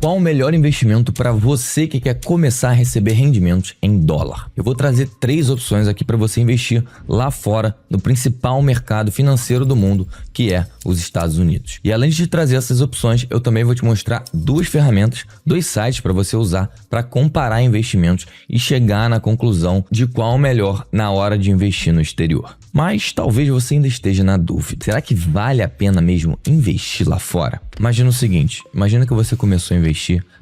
Qual o melhor investimento para você que quer começar a receber rendimentos em dólar? Eu vou trazer 3 opções aqui para você investir lá fora no principal mercado financeiro do mundo, que é os Estados Unidos. E além de trazer essas opções, eu também vou te mostrar 2 ferramentas, 2 sites para você usar para comparar investimentos e chegar na conclusão de qual o melhor na hora de investir no exterior. Mas talvez você ainda esteja na dúvida. Será que vale a pena mesmo investir lá fora? Imagina o seguinte, imagina que você começou a investir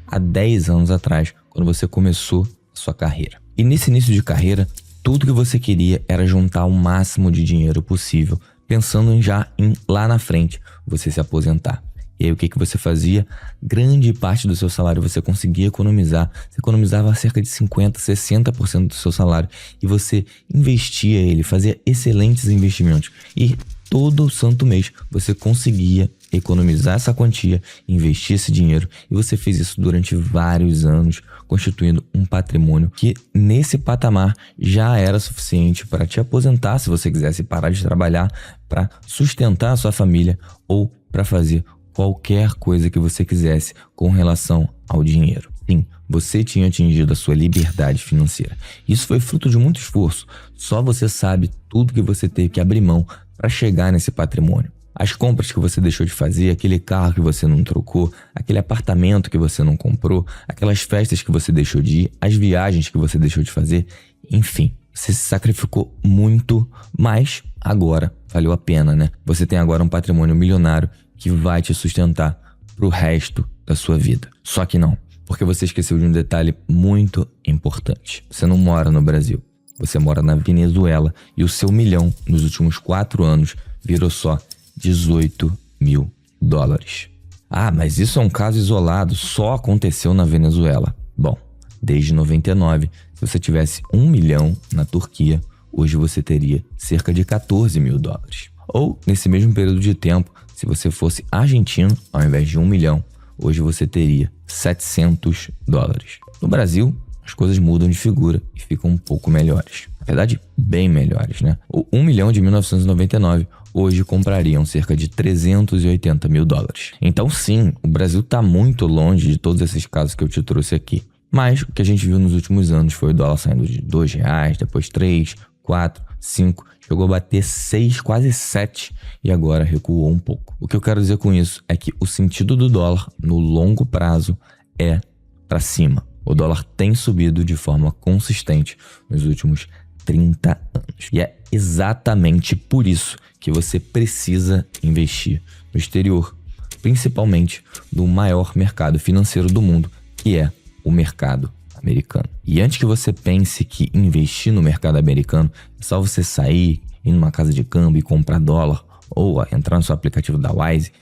há 10 anos atrás, quando você começou a sua carreira. E nesse início de carreira, tudo que você queria era juntar o máximo de dinheiro possível, pensando em lá na frente você se aposentar. E aí o que você fazia? Grande parte do seu salário você conseguia economizar. Você economizava cerca de 50%, 60% do seu salário. E você investia ele, fazia excelentes investimentos. E todo santo mês você conseguia economizar essa quantia, investir esse dinheiro. E você fez isso durante vários anos, constituindo um patrimônio que nesse patamar já era suficiente para te aposentar, se você quisesse parar de trabalhar, para sustentar a sua família ou para fazer qualquer coisa que você quisesse com relação ao dinheiro. Sim, você tinha atingido a sua liberdade financeira. Isso foi fruto de muito esforço. Só você sabe tudo que você teve que abrir mão para chegar nesse patrimônio. As compras que você deixou de fazer, aquele carro que você não trocou, aquele apartamento que você não comprou, aquelas festas que você deixou de ir, as viagens que você deixou de fazer, enfim. Você se sacrificou muito, mas agora valeu a pena, né? Você tem agora um patrimônio milionário que vai te sustentar pro resto da sua vida. Só que não, porque você esqueceu de um detalhe muito importante. Você não mora no Brasil, você mora na Venezuela e o seu milhão nos últimos 4 anos virou só 18 mil dólares. Ah, mas isso é um caso isolado, só aconteceu na Venezuela. Bom, desde 99, se você tivesse 1 milhão na Turquia, hoje você teria cerca de 14 mil dólares. Ou, nesse mesmo período de tempo, se você fosse argentino, ao invés de 1 milhão, hoje você teria 700 dólares. No Brasil, as coisas mudam de figura e ficam um pouco melhores. Na verdade, bem melhores, né? O 1 milhão de 1999 hoje comprariam cerca de 380 mil dólares. Então sim, o Brasil está muito longe de todos esses casos que eu te trouxe aqui. Mas o que a gente viu nos últimos anos foi o dólar saindo de R$2, depois 3, 4, 5, chegou a bater 6, quase 7 e agora recuou um pouco. O que eu quero dizer com isso é que o sentido do dólar no longo prazo é para cima. O dólar tem subido de forma consistente nos últimos 30 anos. E é exatamente por isso que você precisa investir no exterior, principalmente no maior mercado financeiro do mundo, que é o mercado americano. E antes que você pense que investir no mercado americano é só você sair, ir numa casa de câmbio e comprar dólar, ou entrar no seu aplicativo da Wise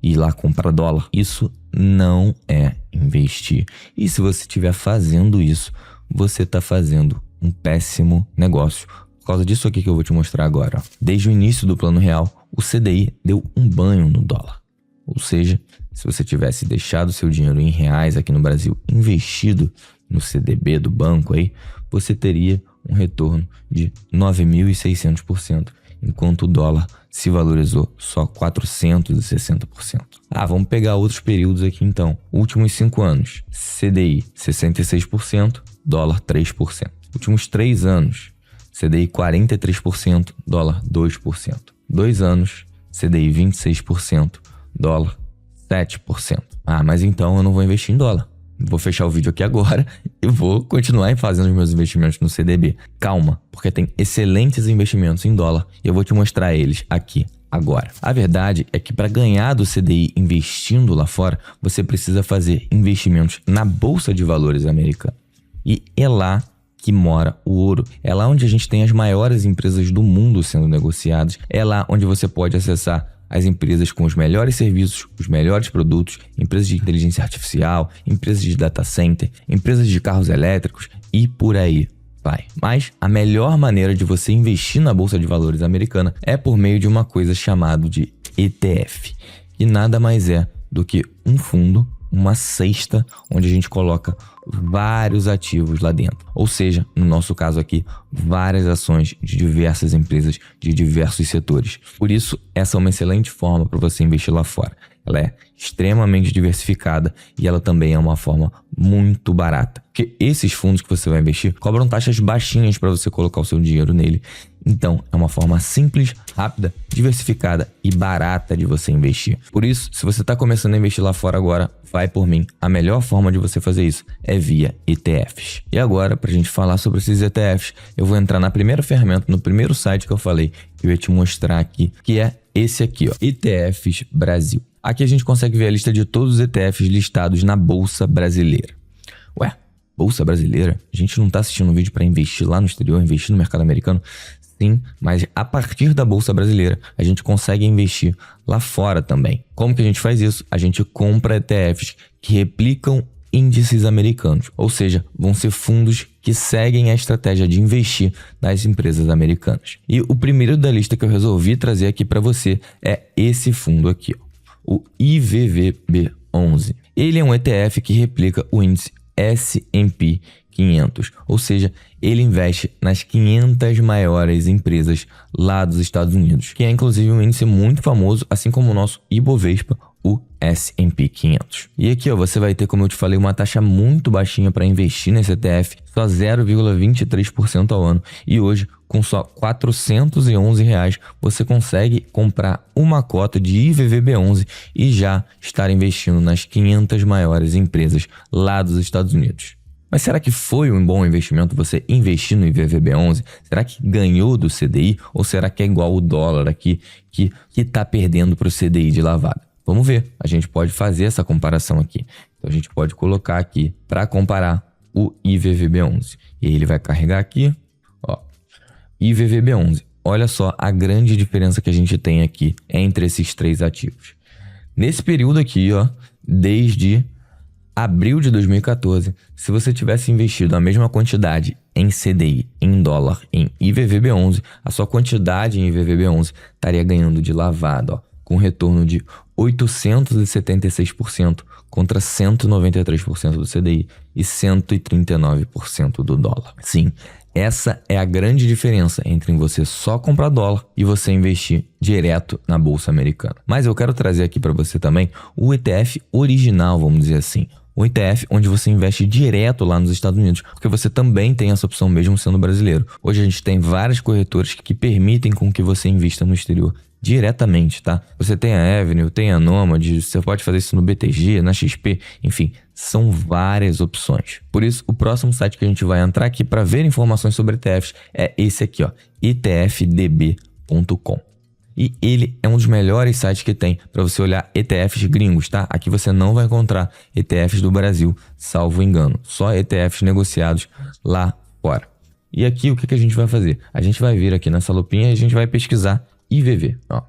e ir lá comprar dólar, isso não é investir. E se você estiver fazendo isso, você está fazendo um péssimo negócio. Por causa disso aqui que eu vou te mostrar agora. Desde o início do Plano Real, o CDI deu um banho no dólar. Ou seja, se você tivesse deixado seu dinheiro em reais aqui no Brasil, investido no CDB do banco aí, você teria um retorno de 9.600%, enquanto o dólar se valorizou só 460%. Ah, vamos pegar outros períodos aqui então. Últimos 5 anos, CDI 66%, dólar 3%. Últimos 3 anos, CDI 43%, dólar 2%. 2 anos, CDI 26%, dólar 7%. Ah, mas então eu não vou investir em dólar. Vou fechar o vídeo aqui agora e vou continuar fazendo os meus investimentos no CDB. Calma, porque tem excelentes investimentos em dólar e eu vou te mostrar eles aqui agora. A verdade é que para ganhar do CDI investindo lá fora, você precisa fazer investimentos na Bolsa de Valores americana. E é lá que mora o ouro. É lá onde a gente tem as maiores empresas do mundo sendo negociadas. É lá onde você pode acessar as empresas com os melhores serviços, os melhores produtos, empresas de inteligência artificial, empresas de data center, empresas de carros elétricos e por aí vai. Mas a melhor maneira de você investir na Bolsa de Valores americana é por meio de uma coisa chamada de ETF, que nada mais é do que um fundo, uma cesta onde a gente coloca vários ativos lá dentro. Ou seja, no nosso caso aqui, várias ações de diversas empresas de diversos setores. Por isso, essa é uma excelente forma para você investir lá fora. ela é extremamente diversificada e ela também é uma forma muito barata. Porque esses fundos que você vai investir cobram taxas baixinhas para você colocar o seu dinheiro nele. Então, é uma forma simples, rápida, diversificada e barata de você investir. Por isso, se você está começando a investir lá fora agora, vai por mim. A melhor forma de você fazer isso é via ETFs. E agora, para a gente falar sobre esses ETFs, eu vou entrar na primeira ferramenta, no primeiro site que eu falei, que eu ia te mostrar aqui, que é esse aqui, ó, ETFs Brasil. Aqui a gente consegue ver a lista de todos os ETFs listados na Bolsa Brasileira. Ué, Bolsa Brasileira? A gente não está assistindo um vídeo para investir lá no exterior, investir no mercado americano? Sim, mas a partir da Bolsa Brasileira, a gente consegue investir lá fora também. Como que a gente faz isso? A gente compra ETFs que replicam índices americanos, ou seja, vão ser fundos que seguem a estratégia de investir nas empresas americanas. E o primeiro da lista que eu resolvi trazer aqui para você é esse fundo aqui, ó, o IVVB11. Ele é um ETF que replica o índice S&P 500, ou seja, ele investe nas 500 maiores empresas lá dos Estados Unidos, que é inclusive um índice muito famoso, assim como o nosso Ibovespa, o S&P 500. E aqui, ó, você vai ter, como eu te falei, uma taxa muito baixinha para investir nesse ETF, só 0,23% ao ano. E hoje, com só R$ 411, você consegue comprar uma cota de IVVB11 e já estar investindo nas 500 maiores empresas lá dos Estados Unidos. Mas será que foi um bom investimento você investir no IVVB11? Será que ganhou do CDI? Ou será que é igual o dólar aqui que está perdendo para o CDI de lavada? Vamos ver, a gente pode fazer essa comparação aqui. Então a gente pode colocar aqui para comparar o IVVB11. E aí ele vai carregar aqui, ó, IVVB11. Olha só a grande diferença que a gente tem aqui entre esses três ativos. Nesse período aqui, ó, desde abril de 2014, se você tivesse investido a mesma quantidade em CDI, em dólar, em IVVB11, a sua quantidade em IVVB11 estaria ganhando de lavada, ó, com retorno de 876% contra 193% do CDI e 139% do dólar. Sim, essa é a grande diferença entre você só comprar dólar e você investir direto na Bolsa Americana. Mas eu quero trazer aqui para você também o ETF original, vamos dizer assim. O ETF onde você investe direto lá nos Estados Unidos, porque você também tem essa opção mesmo sendo brasileiro. Hoje a gente tem várias corretoras que permitem com que você invista no exterior diretamente, tá? Você tem a Avenue, tem a Nomad, você pode fazer isso no BTG, na XP, enfim, são várias opções. Por isso, o próximo site que a gente vai entrar aqui para ver informações sobre ETFs é esse aqui, ó, etfdb.com. E ele é um dos melhores sites que tem para você olhar ETFs gringos, tá? Aqui você não vai encontrar ETFs do Brasil, salvo engano. Só ETFs negociados lá fora. E aqui o que a gente vai fazer? A gente vai vir aqui nessa lupinha e a gente vai pesquisar IVV. Ó.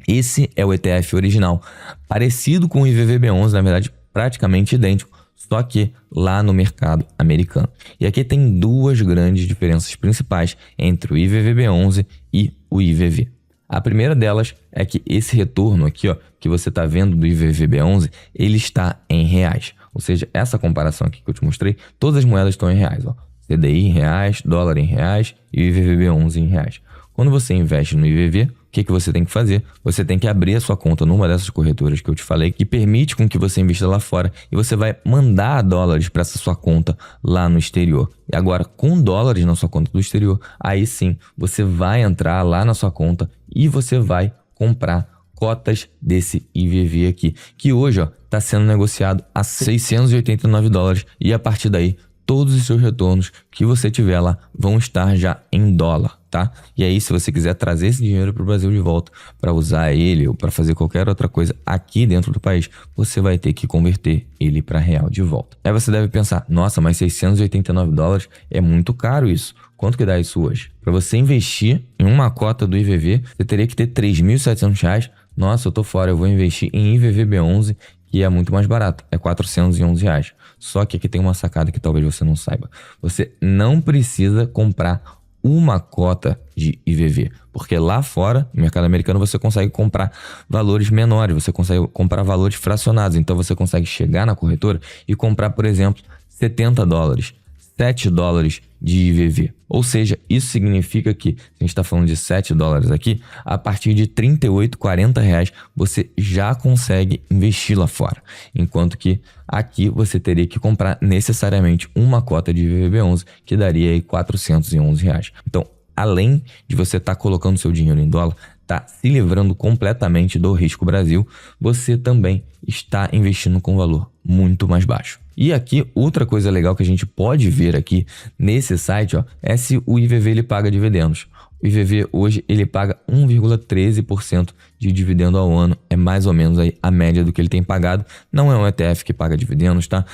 Esse é o ETF original, parecido com o IVVB11, na verdade praticamente idêntico, só que lá no mercado americano. E aqui tem duas grandes diferenças principais entre o IVVB11 e o IVV. A primeira delas é que esse retorno aqui, ó, que você está vendo do IVVB11, ele está em reais. Ou seja, essa comparação aqui que eu te mostrei, todas as moedas estão em reais. Ó. CDI em reais, dólar em reais e o IVVB11 em reais. Quando você investe no IVV, o que você tem que fazer? Você tem que abrir a sua conta numa dessas corretoras que eu te falei, que permite com que você invista lá fora e você vai mandar dólares para essa sua conta lá no exterior. E agora, com dólares na sua conta do exterior, aí sim, você vai entrar lá na sua conta e você vai comprar cotas desse IVV aqui, que hoje está sendo negociado a $689 e a partir daí, todos os seus retornos que você tiver lá vão estar já em dólar, tá? E aí, se você quiser trazer esse dinheiro para o Brasil de volta para usar ele ou para fazer qualquer outra coisa aqui dentro do país, você vai ter que converter ele para real de volta. Aí você deve pensar, nossa, mas $689 é muito caro isso. Quanto que dá isso hoje? Para você investir em uma cota do IVV, você teria que ter R$3.700. Nossa, eu tô fora, eu vou investir em IVVB11, que é muito mais barato, é R$411. Só que aqui tem uma sacada que talvez você não saiba. Você não precisa comprar uma cota de IVV, porque lá fora, no mercado americano, você consegue comprar valores menores, você consegue comprar valores fracionados. Então você consegue chegar na corretora e comprar, por exemplo, $70, $7 de IVV. Ou seja, isso significa que, se a gente está falando de $7 aqui, a partir de R$ 38, R$ 40 você já consegue investir lá fora. Enquanto que aqui você teria que comprar necessariamente uma cota de IVVB11, que daria aí R$ 411. Então, além de você estar colocando seu dinheiro em dólar, está se livrando completamente do risco Brasil, você também está investindo com valor muito mais baixo. E aqui, outra coisa legal que a gente pode ver aqui nesse site, ó, é se o IVV ele paga dividendos. O IVV hoje ele paga 1,13% de dividendo ao ano, é mais ou menos aí a média do que ele tem pagado. Não é um ETF que paga dividendos, tá?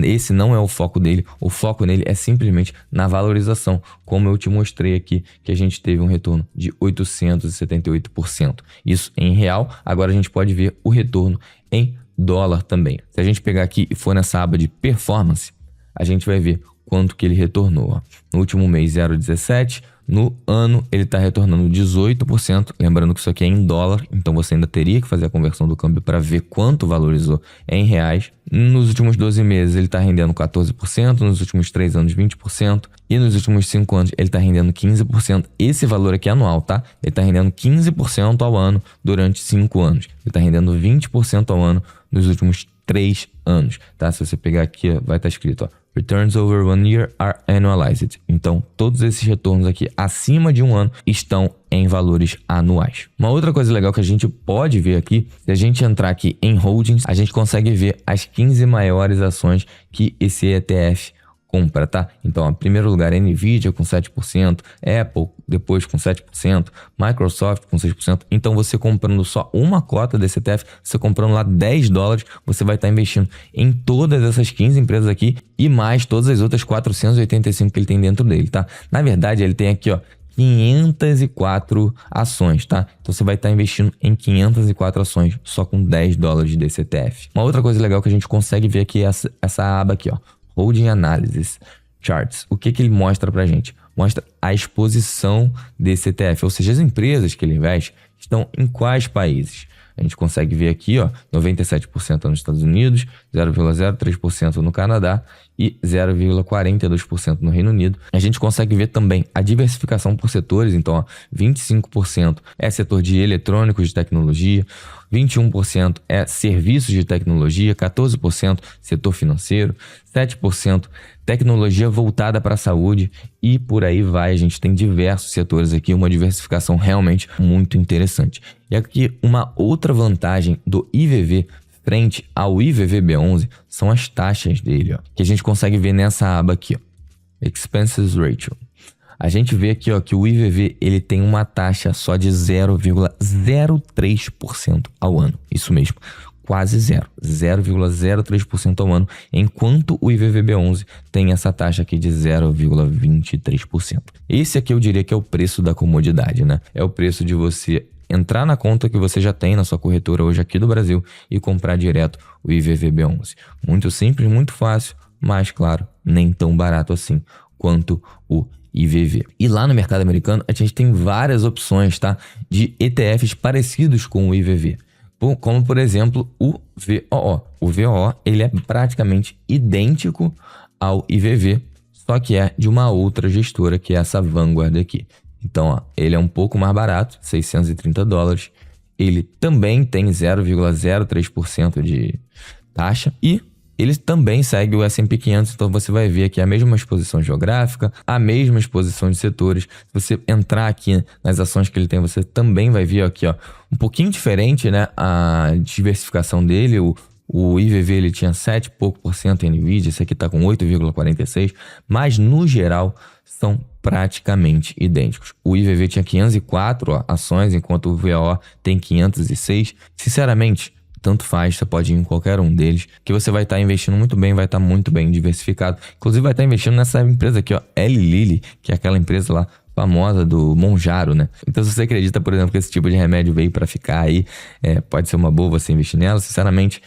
Esse não é o foco dele, o foco nele é simplesmente na valorização, como eu te mostrei aqui, que a gente teve um retorno de 878%. Isso em real, agora a gente pode ver o retorno em dólar também. Se a gente pegar aqui e for nessa aba de performance, a gente vai ver quanto que ele retornou. Ó. No último mês, 0,17%. No ano, ele está retornando 18%. Lembrando que isso aqui é em dólar, então você ainda teria que fazer a conversão do câmbio para ver quanto valorizou em reais. Nos últimos 12 meses, ele está rendendo 14%. Nos últimos 3 anos, 20%. E nos últimos 5 anos, ele está rendendo 15%. Esse valor aqui é anual, tá? Ele está rendendo 15% ao ano durante 5 anos. Ele está rendendo 20% ao ano nos últimos 3 anos, tá? Se você pegar aqui, ó, vai estar escrito, ó, Returns over 1 year are annualized. Então, todos esses retornos aqui acima de 1 ano estão em valores anuais. Uma outra coisa legal que a gente pode ver aqui, se a gente entrar aqui em Holdings, a gente consegue ver as 15 maiores ações que esse ETF compra, tá? Então, em primeiro lugar, Nvidia com 7%, Apple depois com 7%, Microsoft com 6%. Então, você comprando só uma cota desse ETF, você comprando lá $10, você vai estar investindo em todas essas 15 empresas aqui e mais todas as outras 485 que ele tem dentro dele, tá? Na verdade, ele tem aqui, ó, 504 ações, tá? Então você vai estar investindo em 504 ações só com $10 desse ETF. Uma outra coisa legal que a gente consegue ver aqui é essa aba aqui, ó, Holding Analysis Charts. O que ele mostra pra gente? Mostra a exposição desse ETF, ou seja, as empresas que ele investe estão em quais países. A gente consegue ver aqui, ó, 97% nos Estados Unidos, 0,03% no Canadá e 0,42% no Reino Unido. A gente consegue ver também a diversificação por setores. Então, ó, 25% é setor de eletrônicos de tecnologia, 21% é serviços de tecnologia, 14% setor financeiro, 7% tecnologia voltada para a saúde e por aí vai. A gente tem diversos setores aqui, uma diversificação realmente muito interessante. E aqui uma outra vantagem do IVV frente ao IVVB11 são as taxas dele, ó, que a gente consegue ver nessa aba aqui, ó, Expenses Ratio. A gente vê aqui, ó, que o IVV ele tem uma taxa só de 0,03% ao ano. Isso mesmo, quase zero, 0,03% ao ano, enquanto o IVVB11 tem essa taxa aqui de 0,23%. Esse aqui eu diria que é o preço da comodidade, né? É o preço de você entrar na conta que você já tem na sua corretora hoje aqui do Brasil e comprar direto o IVVB11. Muito simples, muito fácil, mas claro, nem tão barato assim quanto o IVV. E lá no mercado americano a gente tem várias opções, tá, de ETFs parecidos com o IVV. Como, por exemplo, o VOO. O VOO ele é praticamente idêntico ao IVV, só que é de uma outra gestora, que é essa Vanguard aqui. Então, ó, ele é um pouco mais barato, $630. Ele também tem 0,03% de taxa e ele também segue o S&P 500, então você vai ver aqui a mesma exposição geográfica, a mesma exposição de setores. Se você entrar aqui nas ações que ele tem, você também vai ver aqui, ó, um pouquinho diferente, né, a diversificação dele. O IVV ele tinha 7 e pouco por cento em Nvidia, esse aqui está com 8,46%, mas no geral são praticamente idênticos. O IVV tinha 504 ações, enquanto o VO tem 506. Sinceramente, tanto faz, você pode ir em qualquer um deles, que você vai estar investindo muito bem, vai estar muito bem diversificado. Inclusive vai estar investindo nessa empresa aqui, ó, Eli Lilly, que é aquela empresa lá famosa do Monjaro, né? Então, se você acredita, por exemplo, que esse tipo de remédio veio para ficar aí, pode ser uma boa você investir nela. Sinceramente,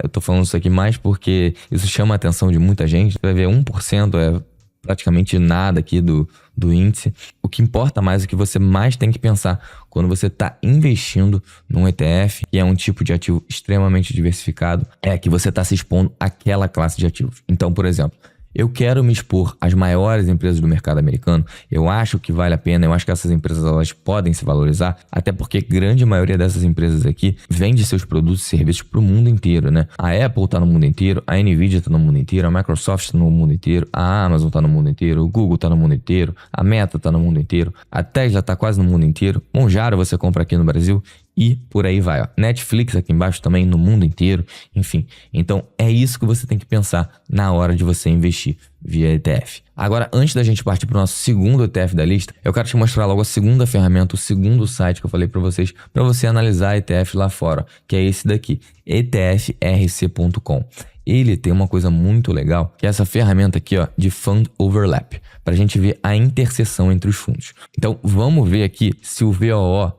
eu tô falando isso aqui mais porque isso chama a atenção de muita gente. Você vai ver 1% é praticamente nada aqui do índice. O que importa mais, o que você mais tem que pensar quando você está investindo num ETF, que é um tipo de ativo extremamente diversificado, é que você está se expondo àquela classe de ativos. Então, por exemplo, eu quero me expor às maiores empresas do mercado americano, eu acho que vale a pena, eu acho que essas empresas elas podem se valorizar, até porque grande maioria dessas empresas aqui vende seus produtos e serviços para o mundo inteiro, né? A Apple está no mundo inteiro, a Nvidia está no mundo inteiro, a Microsoft está no mundo inteiro, a Amazon está no mundo inteiro, o Google está no mundo inteiro, a Meta está no mundo inteiro, a Tesla está quase no mundo inteiro, Monjaro você compra aqui no Brasil e por aí vai, ó. Netflix aqui embaixo também no mundo inteiro, enfim. Então é isso que você tem que pensar na hora de você investir via ETF. Agora, antes da gente partir para o nosso segundo ETF da lista, eu quero te mostrar logo a segunda ferramenta, o segundo site que eu falei para vocês, para você analisar ETF lá fora, que é esse daqui, etfrc.com. Ele tem uma coisa muito legal, que é essa ferramenta aqui, ó, de Fund Overlap, para a gente ver a interseção entre os fundos. Então, vamos ver aqui se o VOO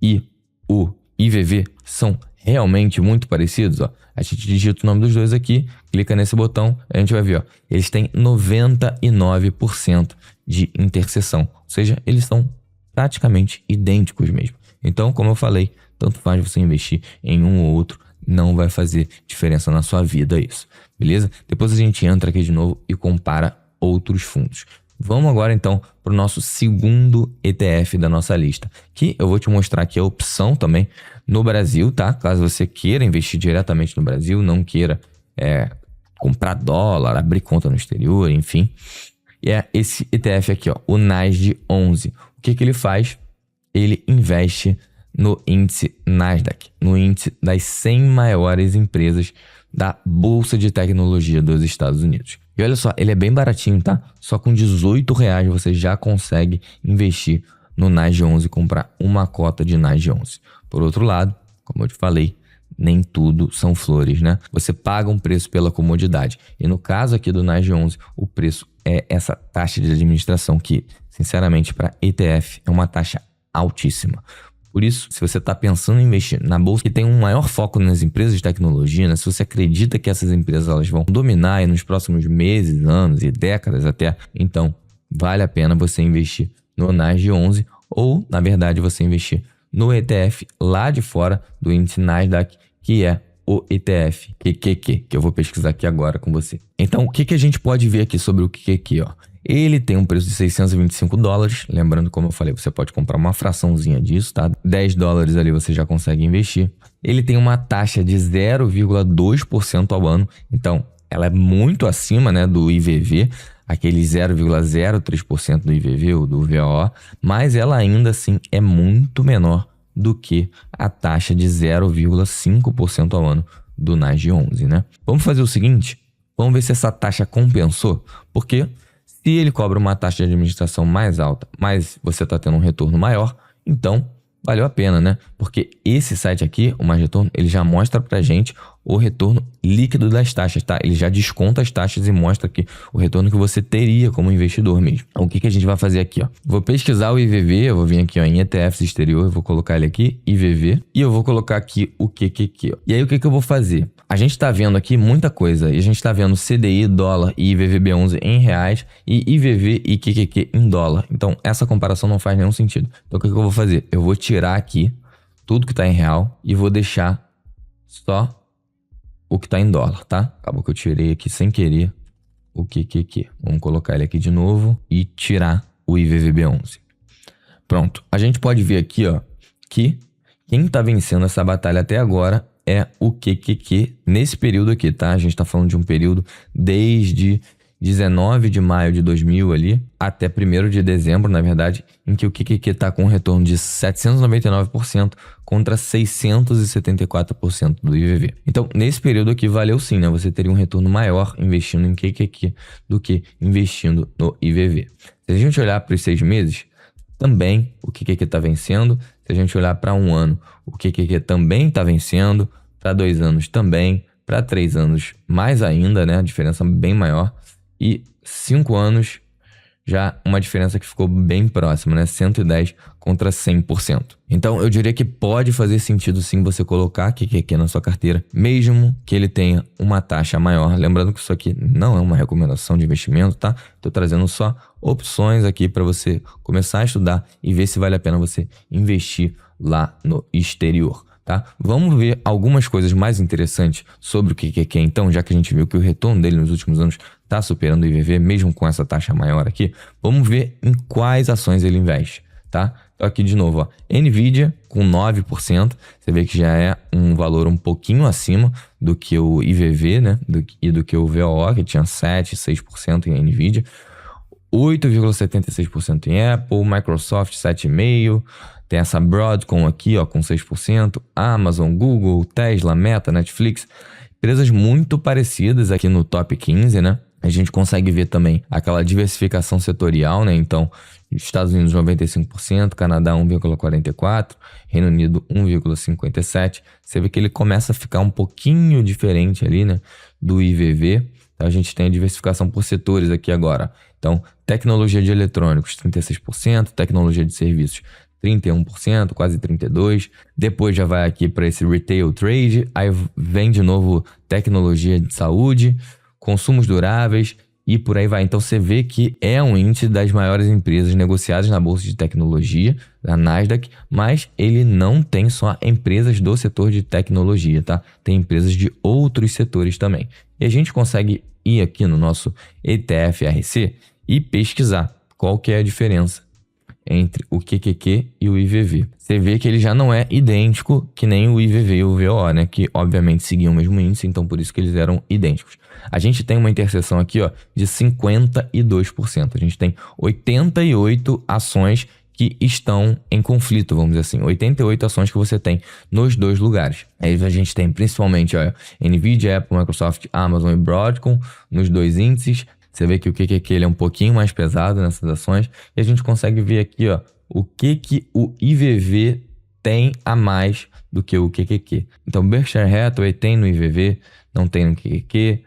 e o IVV são realmente muito parecidos, ó. A gente digita o nome dos dois aqui, clica nesse botão, a gente vai ver, ó, eles têm 99% de interseção, ou seja, eles são praticamente idênticos mesmo. Então, como eu falei, tanto faz você investir em um ou outro, não vai fazer diferença na sua vida isso, beleza? Depois a gente entra aqui de novo e compara outros fundos. Vamos agora então para o nosso segundo ETF da nossa lista, que eu vou te mostrar aqui a opção também no Brasil, tá? Caso você queira investir diretamente no Brasil, não queira comprar dólar, abrir conta no exterior, enfim. E é esse ETF aqui, ó, o NASD11. O que ele faz? Ele investe no índice Nasdaq, no índice das 100 maiores empresas da Bolsa de Tecnologia dos Estados Unidos. E olha só, ele é bem baratinho, tá? Só com R$18 você já consegue investir no NASD11 e comprar uma cota de NASD11. Por outro lado, como eu te falei, nem tudo são flores, né? Você paga um preço pela comodidade. E no caso aqui do NASD11, o preço é essa taxa de administração que, sinceramente, para ETF é uma taxa altíssima. Por isso, se você está pensando em investir na bolsa que tem um maior foco nas empresas de tecnologia, né? Se você acredita que essas empresas elas vão dominar aí nos próximos meses, anos e décadas até, então vale a pena você investir no NASD11 ou, na verdade, você investir no ETF lá de fora do índice Nasdaq, que é o ETF QQQ, que eu vou pesquisar aqui agora com você. Então, o que a gente pode ver aqui sobre o QQQ, ó? Ele tem um preço de $625, lembrando, como eu falei, você pode comprar uma fraçãozinha disso, tá? $10 ali você já consegue investir. Ele tem uma taxa de 0,2% ao ano, então ela é muito acima, né, do IVV, aquele 0,03% do IVV ou do VOO, mas ela ainda assim é muito menor do que a taxa de 0,5% ao ano do NASD11, né? Vamos fazer o seguinte, vamos ver se essa taxa compensou, porque se ele cobra uma taxa de administração mais alta, mas você está tendo um retorno maior, então valeu a pena, né? Porque esse site aqui, o Mais Retorno, ele já mostra pra gente o retorno líquido das taxas, tá? Ele já desconta as taxas e mostra aqui o retorno que você teria como investidor mesmo. Então, o que a gente vai fazer aqui, ó? Vou pesquisar o IVV, eu vou vir aqui, ó, em ETFs exterior, eu vou colocar ele aqui, IVV, e eu vou colocar aqui o QQQ, ó. E aí, o que eu vou fazer? A gente tá vendo aqui muita coisa, e a gente tá vendo CDI, dólar e IVVB11 em reais, e IVV e QQQ em dólar. Então, essa comparação não faz nenhum sentido. Então, o que eu vou fazer? Eu vou tirar aqui tudo que tá em real e vou deixar só o que tá em dólar, tá? Acabou que eu tirei aqui sem querer o QQQ. Vamos colocar ele aqui de novo e tirar o IVVB11. Pronto. A gente pode ver aqui, ó, que quem tá vencendo essa batalha até agora é o QQQ nesse período aqui, tá? A gente tá falando de um período desde 19 de maio de 2000 ali até 1º de dezembro, na verdade, em que o QQQ tá com um retorno de 799% contra 674% do IVV. Então, nesse período aqui, valeu sim, né? Você teria um retorno maior investindo em QQQ do que investindo no IVV. Se a gente olhar para os 6 meses, também o QQQ está vencendo. Se a gente olhar para um ano, o QQQ também está vencendo. Para 2 anos também. Para 3 anos, mais ainda, né? A diferença bem maior. E 5 anos, já uma diferença que ficou bem próxima, né? 110 contra 100%. Então, eu diria que pode fazer sentido sim você colocar QQQ na sua carteira, mesmo que ele tenha uma taxa maior. Lembrando que isso aqui não é uma recomendação de investimento, tá? Estou trazendo só opções aqui para você começar a estudar e ver se vale a pena você investir lá no exterior. tá? Vamos ver algumas coisas mais interessantes sobre o QQQ, então, já que a gente viu que o retorno dele nos últimos anos está superando o IVV, mesmo com essa taxa maior aqui. Vamos ver em quais ações ele investe, tá? Então aqui de novo, ó, Nvidia com 9%, você vê que já é um valor um pouquinho acima do que o IVV, né? E do que o VOO, que tinha 7, 6% em Nvidia. 8,76% em Apple, Microsoft 7,5%, tem essa Broadcom aqui, ó, com 6%, Amazon, Google, Tesla, Meta, Netflix, empresas muito parecidas aqui no top 15, né? A gente consegue ver também aquela diversificação setorial, né? Então, Estados Unidos 95%, Canadá 1,44%, Reino Unido 1,57%. Você vê que ele começa a ficar um pouquinho diferente ali, né? Do IVV. Então, a gente tem a diversificação por setores aqui agora. Então, tecnologia de eletrônicos 36%, tecnologia de serviços 31%, quase 32%. Depois já vai aqui para esse retail trade, aí vem de novo tecnologia de saúde, consumos duráveis e por aí vai. Então você vê que é um índice das maiores empresas negociadas na bolsa de tecnologia, da Nasdaq, mas ele não tem só empresas do setor de tecnologia, tá? Tem empresas de outros setores também. E a gente consegue ir aqui no nosso ETF-RC e pesquisar qual que é a diferença entre o QQQ e o IVV. Você vê que ele já não é idêntico que nem o IVV e o VOO, né? Que obviamente seguiam o mesmo índice, então por isso que eles eram idênticos. A gente tem uma interseção aqui, ó, de 52%. A gente tem 88 ações que estão em conflito, vamos dizer assim. 88 ações que você tem nos dois lugares. Aí a gente tem principalmente, ó, Nvidia, Apple, Microsoft, Amazon e Broadcom nos dois índices. Você vê que o QQQ ele é um pouquinho mais pesado nessas ações. E a gente consegue ver aqui, ó, o que o IVV tem a mais do que o QQQ. Então, Berkshire Hathaway tem no IVV, não tem no QQQ.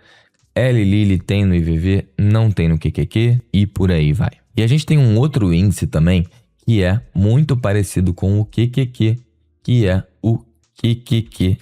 Eli Lilly tem no IVV, não tem no QQQ. E por aí vai. E a gente tem um outro índice também, que é muito parecido com o QQQ, que é o QQQ.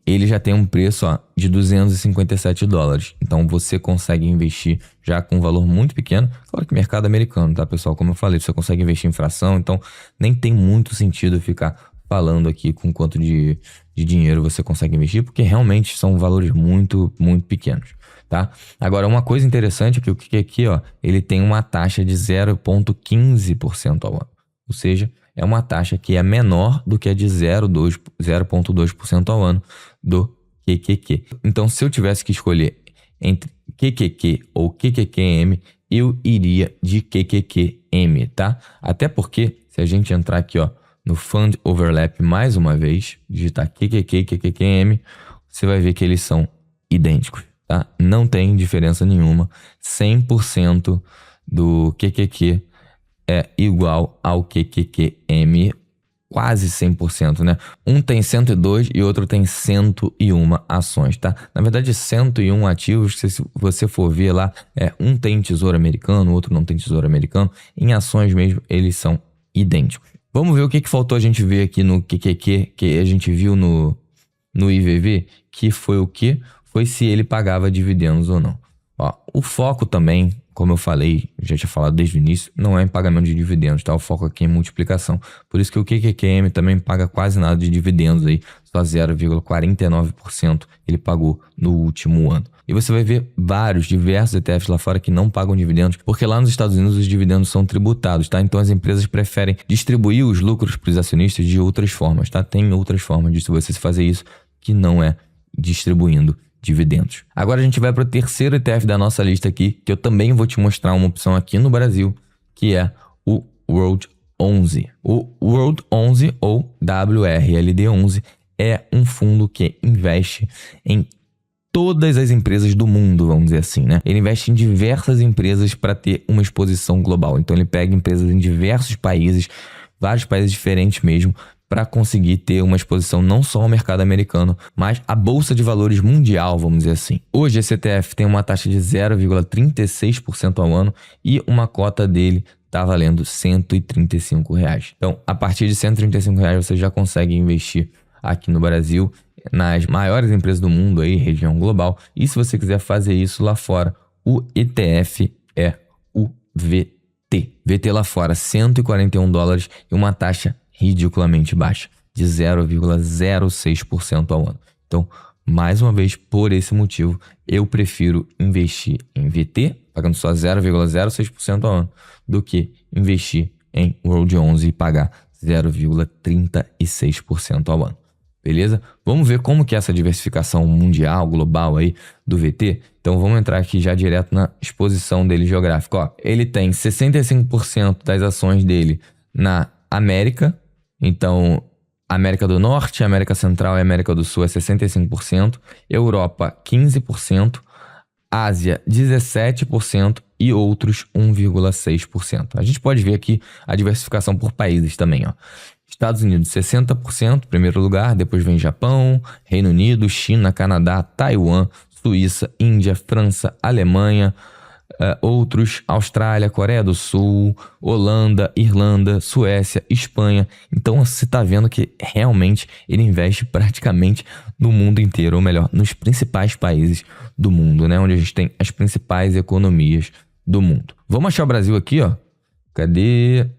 Ele já tem um preço, ó, de $257. Então você consegue investir já com um valor muito pequeno. Claro que mercado americano, tá, pessoal? Como eu falei, você consegue investir em fração, então nem tem muito sentido ficar falando aqui com quanto de dinheiro você consegue investir, porque realmente são valores muito, muito pequenos, tá? Agora, uma coisa interessante é que o que aqui, ó, ele tem uma taxa de 0,15% ao ano. Ou seja, é uma taxa que é menor do que a de 0,2% ao ano do QQQ. Então, se eu tivesse que escolher entre QQQ ou QQQM, eu iria de QQQM, tá? Até porque, se a gente entrar aqui, ó, no Fund Overlap mais uma vez, digitar QQQ e QQQM, você vai ver que eles são idênticos, tá? Não tem diferença nenhuma. 100% do QQQ é igual ao QQQM, quase 100%, né? Um tem 102 e outro tem 101 ações, tá? Na verdade, 101 ativos, se você for ver lá, um tem tesouro americano, o outro não tem tesouro americano. Em ações mesmo, eles são idênticos. Vamos ver o que faltou a gente ver aqui no QQQ, que a gente viu no IVV, que foi o quê? Foi se ele pagava dividendos ou não. Ó, o foco também, como eu falei, já tinha falado desde o início, não é em pagamento de dividendos, tá? O foco aqui é em multiplicação. Por isso que o QQQM também paga quase nada de dividendos aí, só 0,49% ele pagou no último ano. E você vai ver diversos ETFs lá fora que não pagam dividendos, porque lá nos Estados Unidos os dividendos são tributados, tá? Então as empresas preferem distribuir os lucros para os acionistas de outras formas, tá? Tem outras formas de você fazer isso que não é distribuindo dividendos. Agora a gente vai para o terceiro ETF da nossa lista aqui, que eu também vou te mostrar uma opção aqui no Brasil, que é o World 11. O World 11 ou WRLD 11 é um fundo que investe em todas as empresas do mundo, vamos dizer assim, né? Ele investe em diversas empresas para ter uma exposição global. Então ele pega empresas em diversos países, vários países diferentes mesmo, para conseguir ter uma exposição não só ao mercado americano, mas à Bolsa de Valores mundial, vamos dizer assim. Hoje esse ETF tem uma taxa de 0,36% ao ano e uma cota dele está valendo R$ 135. Então, a partir de R$ 135 você já consegue investir aqui no Brasil, nas maiores empresas do mundo, aí, região global. E se você quiser fazer isso lá fora, o ETF é o VT. VT lá fora, $141 e uma taxa ridiculamente baixa, de 0,06% ao ano. Então, mais uma vez, por esse motivo, eu prefiro investir em VT, pagando só 0,06% ao ano, do que investir em World 11 e pagar 0,36% ao ano. Beleza? Vamos ver como que é essa diversificação mundial, global aí do VT. Então vamos entrar aqui já direto na exposição dele geográfica. Ó, ele tem 65% das ações dele na América. Então, América do Norte, América Central e América do Sul é 65%. Europa, 15%. Ásia, 17% e outros 1,6%. A gente pode ver aqui a diversificação por países também, ó. Estados Unidos, 60%, primeiro lugar, depois vem Japão, Reino Unido, China, Canadá, Taiwan, Suíça, Índia, França, Alemanha, outros, Austrália, Coreia do Sul, Holanda, Irlanda, Suécia, Espanha. Então você está vendo que realmente ele investe praticamente no mundo inteiro, ou melhor, nos principais países do mundo, né? Onde a gente tem as principais economias do mundo. Vamos achar o Brasil aqui, ó. Cadê?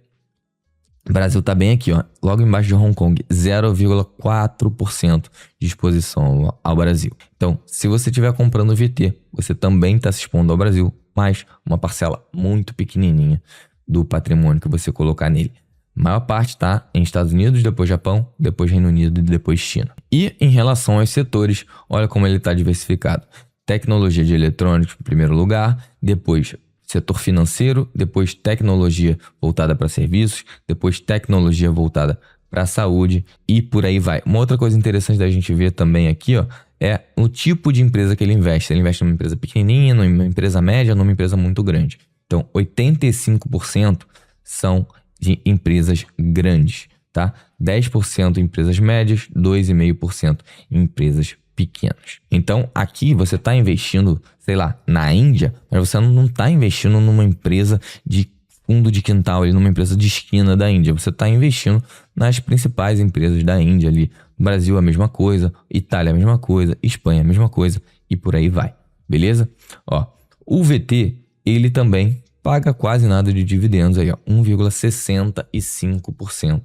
O Brasil tá bem aqui, ó, logo embaixo de Hong Kong, 0,4% de exposição ao Brasil. Então, se você estiver comprando VT, você também está se expondo ao Brasil, mas uma parcela muito pequenininha do patrimônio que você colocar nele. A maior parte está em Estados Unidos, depois Japão, depois Reino Unido e depois China. E em relação aos setores, olha como ele está diversificado. Tecnologia de eletrônicos em primeiro lugar, depois setor financeiro, depois tecnologia voltada para serviços, depois tecnologia voltada para a saúde e por aí vai. Uma outra coisa interessante da gente ver também aqui, ó, é o tipo de empresa que ele investe. Ele investe numa empresa pequenininha, numa empresa média, numa empresa muito grande. Então, 85% são de empresas grandes, tá? 10% em empresas médias, 2,5% em empresas pequenas. Então, aqui você está investindo, sei lá, na Índia, mas você não está investindo numa empresa de fundo de quintal, ali, numa empresa de esquina da Índia. Você está investindo nas principais empresas da Índia ali. Brasil a mesma coisa, Itália a mesma coisa, Espanha a mesma coisa e por aí vai. Beleza? Ó, o VT, ele também paga quase nada de dividendos aí, ó, 1,65%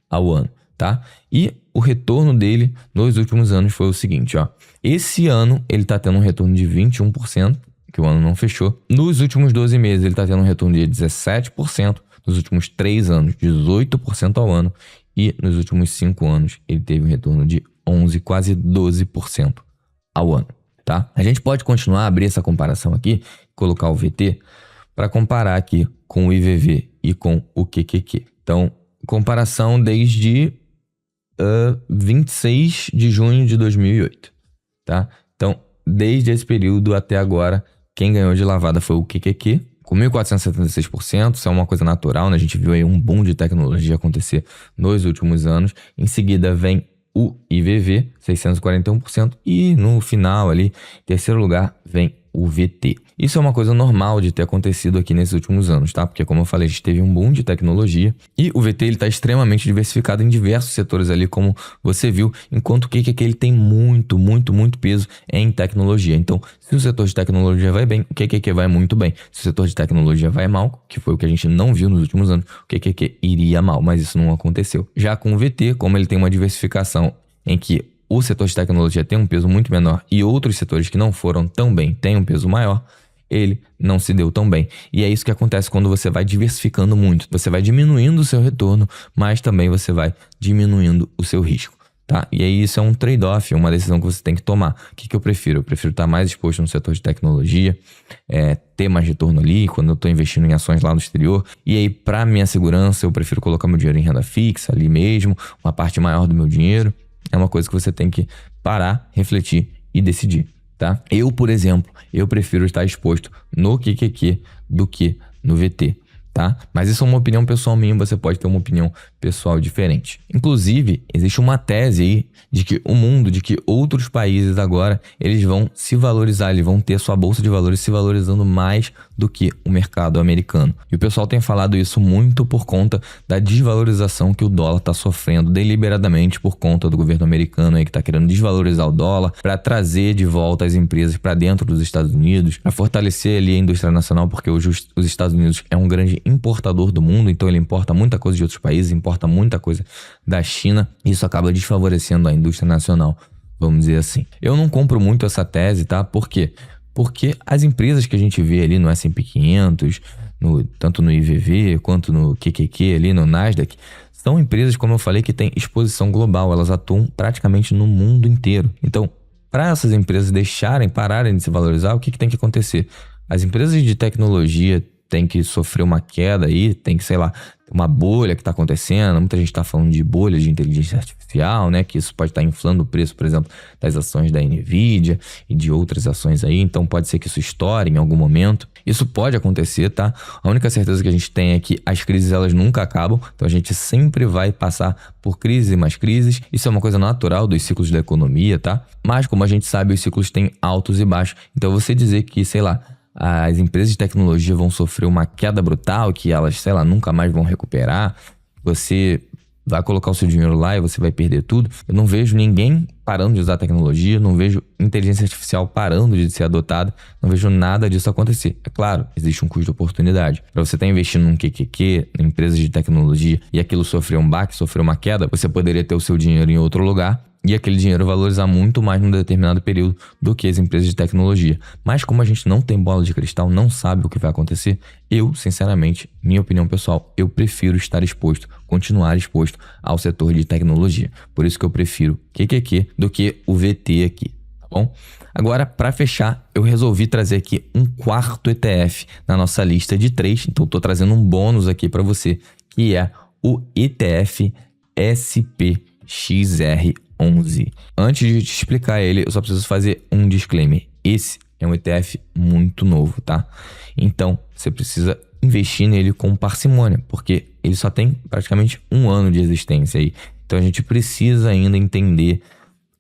ao ano, tá? E o retorno dele nos últimos anos foi o seguinte, ó. Esse ano ele tá tendo um retorno de 21%, que o ano não fechou. Nos últimos 12 meses ele tá tendo um retorno de 17%, nos últimos 3 anos 18% ao ano e nos últimos 5 anos ele teve um retorno de 11, quase 12% ao ano, tá? A gente pode continuar a abrir essa comparação aqui, colocar o VT para comparar aqui com o IVV e com o QQQ. Então, comparação desde 26 de junho de 2008, tá? Então, desde esse período até agora, quem ganhou de lavada foi o QQQ, com 1.476%, isso é uma coisa natural, né? A gente viu aí um boom de tecnologia acontecer nos últimos anos. Em seguida vem o IVV, 641%, e no final ali, em terceiro lugar, vem o VT. Isso é uma coisa normal de ter acontecido aqui nesses últimos anos, tá? Porque como eu falei, a gente teve um boom de tecnologia e o VT ele está extremamente diversificado em diversos setores ali, como você viu, enquanto o QQQ ele tem muito peso em tecnologia. Então, se o setor de tecnologia vai bem, o QQQ vai muito bem. Se o setor de tecnologia vai mal, que foi o que a gente não viu nos últimos anos, o QQQ iria mal, mas isso não aconteceu. Já com o VT, como ele tem uma diversificação em que o setor de tecnologia tem um peso muito menor e outros setores que não foram tão bem têm um peso maior, ele não se deu tão bem. E é isso que acontece quando você vai diversificando muito. Você vai diminuindo o seu retorno, mas também você vai diminuindo o seu risco, tá? E aí isso é um trade-off, uma decisão que você tem que tomar. O que eu prefiro? Eu prefiro estar mais exposto no setor de tecnologia, ter mais retorno ali quando eu estou investindo em ações lá no exterior. E aí, para minha segurança, eu prefiro colocar meu dinheiro em renda fixa ali mesmo, uma parte maior do meu dinheiro. É uma coisa que você tem que parar, refletir e decidir, tá? Eu, por exemplo, eu prefiro estar exposto no QQQ do que no VT, tá? Mas isso é uma opinião pessoal minha, você pode ter uma opinião pessoal diferente. Inclusive, existe uma tese aí de que o mundo, de que outros países agora, eles vão se valorizar, eles vão ter sua bolsa de valores se valorizando mais do que o mercado americano. E o pessoal tem falado isso muito por conta da desvalorização que o dólar está sofrendo deliberadamente por conta do governo americano aí que está querendo desvalorizar o dólar para trazer de volta as empresas para dentro dos Estados Unidos, para fortalecer ali a indústria nacional, porque hoje os Estados Unidos é um grande importador do mundo, então ele importa muita coisa de outros países, importa muita coisa da China. Isso acaba desfavorecendo a indústria nacional, vamos dizer assim. Eu não compro muito essa tese, tá? Por quê? Porque as empresas que a gente vê ali no S&P 500, tanto no IVV quanto no QQQ, ali no Nasdaq, são empresas, como eu falei, que têm exposição global. Elas atuam praticamente no mundo inteiro. Então, para essas empresas pararem de se valorizar, o que tem que acontecer? As empresas de tecnologia têm que sofrer uma queda aí, tem que, sei lá, uma bolha que está acontecendo. Muita gente está falando de bolha de inteligência artificial, né? Que isso pode estar inflando o preço, por exemplo, das ações da Nvidia e de outras ações aí. Então pode ser que isso estoure em algum momento. Isso pode acontecer, tá? A única certeza que a gente tem é que as crises, elas nunca acabam. Então a gente sempre vai passar por crises e mais crises. Isso é uma coisa natural dos ciclos da economia, tá? Mas como a gente sabe, os ciclos têm altos e baixos. Então você dizer que, sei lá, as empresas de tecnologia vão sofrer uma queda brutal, que elas, sei lá, nunca mais vão recuperar, você vai colocar o seu dinheiro lá e você vai perder tudo. Eu não vejo ninguém parando de usar tecnologia, não vejo inteligência artificial parando de ser adotada, não vejo nada disso acontecer. É claro, existe um custo de oportunidade. Para você estar investindo num QQQ, em empresas de tecnologia, e aquilo sofrer um baque, sofrer uma queda, você poderia ter o seu dinheiro em outro lugar e aquele dinheiro valorizar muito mais num determinado período do que as empresas de tecnologia. Mas como a gente não tem bola de cristal, não sabe o que vai acontecer, eu, sinceramente, minha opinião pessoal, eu prefiro estar exposto, continuar exposto ao setor de tecnologia. Por isso que eu prefiro QQQ do que o VT aqui, tá bom? Agora, para fechar, eu resolvi trazer aqui um quarto ETF na nossa lista de 3, então estou trazendo um bônus aqui para você, que é o ETF SPXR11. Antes de te explicar ele, eu só preciso fazer um disclaimer. Esse é um ETF muito novo, tá? Então, você precisa investir nele com parcimônia, porque ele só tem praticamente 1 ano de existência aí. Então, a gente precisa ainda entender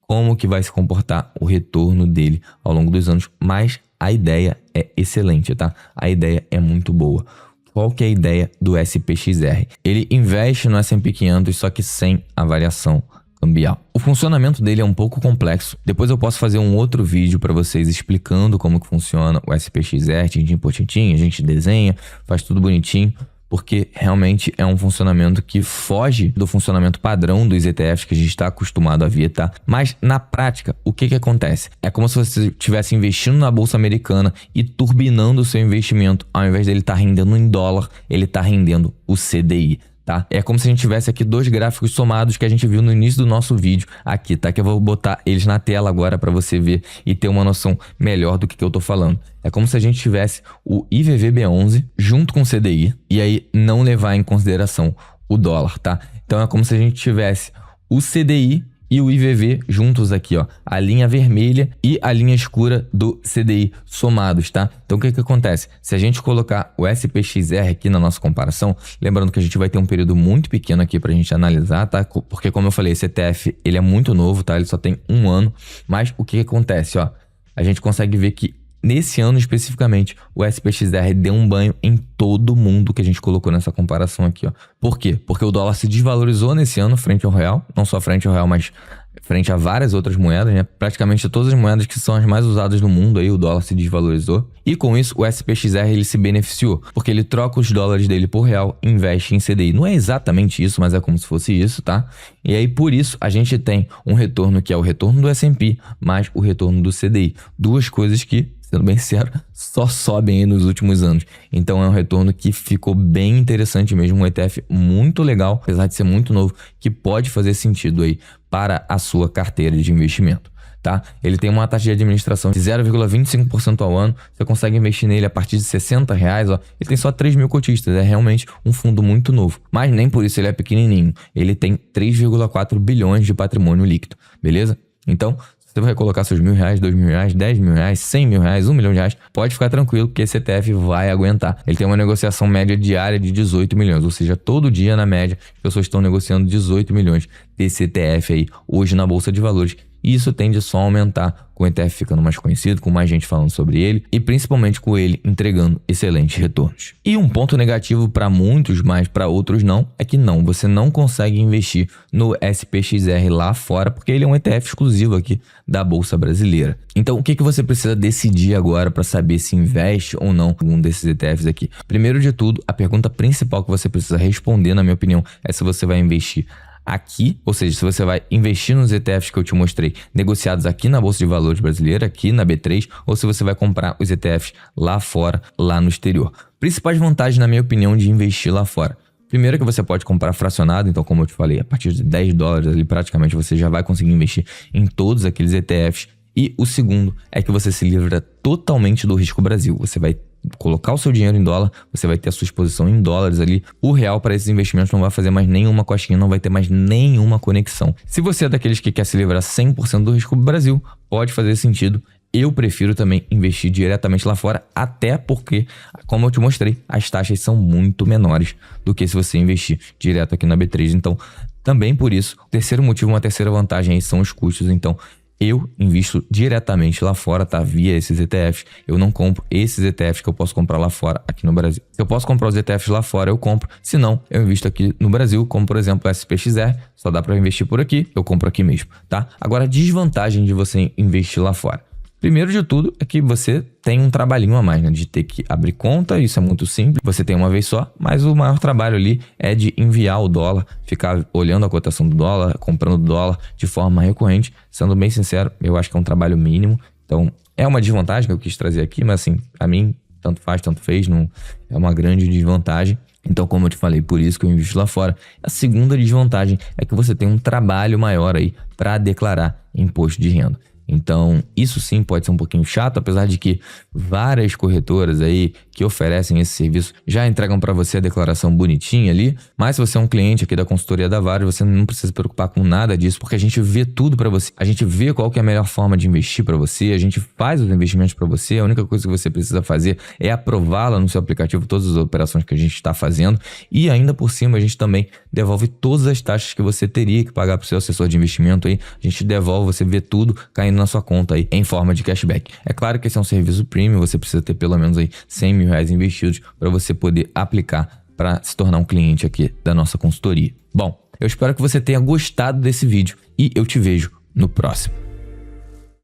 como que vai se comportar o retorno dele ao longo dos anos, mas a ideia é excelente, tá? A ideia é muito boa. Qual que é a ideia do SPXR? Ele investe no S&P 500, só que sem a variação cambial. O funcionamento dele é um pouco complexo. Depois eu posso fazer um outro vídeo para vocês explicando como que funciona o SPXR, tintim por tintim, a gente desenha, faz tudo bonitinho, porque realmente é um funcionamento que foge do funcionamento padrão dos ETFs que a gente está acostumado a ver, tá? Mas na prática, o que acontece? É como se você estivesse investindo na Bolsa Americana e turbinando o seu investimento. Ao invés dele estar rendendo em dólar, ele está rendendo o CDI. Tá? É como se a gente tivesse aqui 2 gráficos somados que a gente viu no início do nosso vídeo aqui, tá? Que eu vou botar eles na tela agora para você ver e ter uma noção melhor do que eu tô falando. É como se a gente tivesse o IVVB11 junto com o CDI e aí não levar em consideração o dólar, tá? Então é como se a gente tivesse o CDI e o IVV juntos aqui, ó, a linha vermelha e a linha escura do CDI somados, tá? Então o que acontece? Se a gente colocar o SPXR aqui na nossa comparação, lembrando que a gente vai ter um período muito pequeno aqui pra gente analisar, tá? Porque como eu falei, esse ETF, ele é muito novo, tá? Ele só tem 1 ano, mas o que acontece, ó? A gente consegue ver que nesse ano especificamente, o SPXR deu um banho em todo mundo que a gente colocou nessa comparação aqui, ó. Por quê? Porque o dólar se desvalorizou nesse ano frente ao real, não só frente ao real, mas frente a várias outras moedas, né? Praticamente todas as moedas que são as mais usadas no mundo aí, o dólar se desvalorizou. E com isso, o SPXR ele se beneficiou, porque ele troca os dólares dele por real e investe em CDI. Não é exatamente isso, mas é como se fosse isso, tá? E aí, por isso, a gente tem um retorno que é o retorno do S&P, mais o retorno do CDI. Duas coisas que, sendo bem sincero, só sobem aí nos últimos anos. Então é um retorno que ficou bem interessante mesmo, um ETF muito legal, apesar de ser muito novo, que pode fazer sentido aí para a sua carteira de investimento, tá? Ele tem uma taxa de administração de 0,25% ao ano, você consegue investir nele a partir de R$60, ó. Ele tem só 3 mil cotistas, é realmente um fundo muito novo, mas nem por isso ele é pequenininho. Ele tem 3,4 bilhões de patrimônio líquido, beleza? Então, você vai colocar seus R$1.000, R$2.000, R$10.000, R$100.000, R$1 milhão, pode ficar tranquilo que esse ETF vai aguentar. Ele tem uma negociação média diária de 18 milhões, ou seja, todo dia na média as pessoas estão negociando 18 milhões desse ETF aí hoje na Bolsa de Valores, e isso tende só a aumentar com o ETF ficando mais conhecido, com mais gente falando sobre ele e principalmente com ele entregando excelentes retornos. E um ponto negativo para muitos, mas para outros não, é que você não consegue investir no SPXR lá fora porque ele é um ETF exclusivo aqui da Bolsa Brasileira. Então o que você precisa decidir agora para saber se investe ou não em algum desses ETFs aqui? Primeiro de tudo, a pergunta principal que você precisa responder, na minha opinião, é se você vai investir aqui, ou seja, se você vai investir nos ETFs que eu te mostrei, negociados aqui na Bolsa de Valores brasileira, aqui na B3, ou se você vai comprar os ETFs lá fora, lá no exterior. Principais vantagens, na minha opinião, de investir lá fora. Primeiro que você pode comprar fracionado, então como eu te falei, a partir de $10 ali praticamente você já vai conseguir investir em todos aqueles ETFs. E o segundo é que você se livra totalmente do risco Brasil. Você vai colocar o seu dinheiro em dólar, você vai ter a sua exposição em dólares ali. O real para esses investimentos não vai fazer mais nenhuma costinha, não vai ter mais nenhuma conexão. Se você é daqueles que quer se livrar 100% do risco do Brasil, pode fazer sentido. Eu prefiro também investir diretamente lá fora, até porque, como eu te mostrei, as taxas são muito menores do que se você investir direto aqui na B3. Então, também por isso, o terceiro motivo, uma terceira vantagem aí são os custos. Então, eu invisto diretamente lá fora, tá? Via esses ETFs. Eu não compro esses ETFs que eu posso comprar lá fora, aqui no Brasil. Se eu posso comprar os ETFs lá fora, eu compro. Se não, eu invisto aqui no Brasil, como por exemplo o SPXR. Só dá para investir por aqui, eu compro aqui mesmo, tá? Agora, a desvantagem de você investir lá fora. Primeiro de tudo é que você tem um trabalhinho a mais, né? De ter que abrir conta, isso é muito simples, você tem uma vez só, mas o maior trabalho ali é de enviar o dólar, ficar olhando a cotação do dólar, comprando dólar de forma recorrente. Sendo bem sincero, eu acho que é um trabalho mínimo, então é uma desvantagem que eu quis trazer aqui, mas assim, a mim, tanto faz, tanto fez, não é uma grande desvantagem. Então, como eu te falei, por isso que eu invisto lá fora. A segunda desvantagem é que você tem um trabalho maior aí para declarar imposto de renda. Então, isso sim pode ser um pouquinho chato, apesar de que várias corretoras aí que oferecem esse serviço já entregam para você a declaração bonitinha ali. Mas se você é um cliente aqui da consultoria da Varo, você não precisa se preocupar com nada disso, porque a gente vê tudo para você. A gente vê qual que é a melhor forma de investir para você, a gente faz os investimentos para você. A única coisa que você precisa fazer é aprová-la no seu aplicativo, todas as operações que a gente está fazendo. E ainda por cima, a gente também devolve todas as taxas que você teria que pagar para o seu assessor de investimento aí. A gente devolve, você vê tudo caindo na sua conta aí em forma de cashback. É claro que esse é um serviço premium, você precisa ter pelo menos aí R$100 mil investidos para você poder aplicar para se tornar um cliente aqui da nossa consultoria. Bom, eu espero que você tenha gostado desse vídeo e eu te vejo no próximo.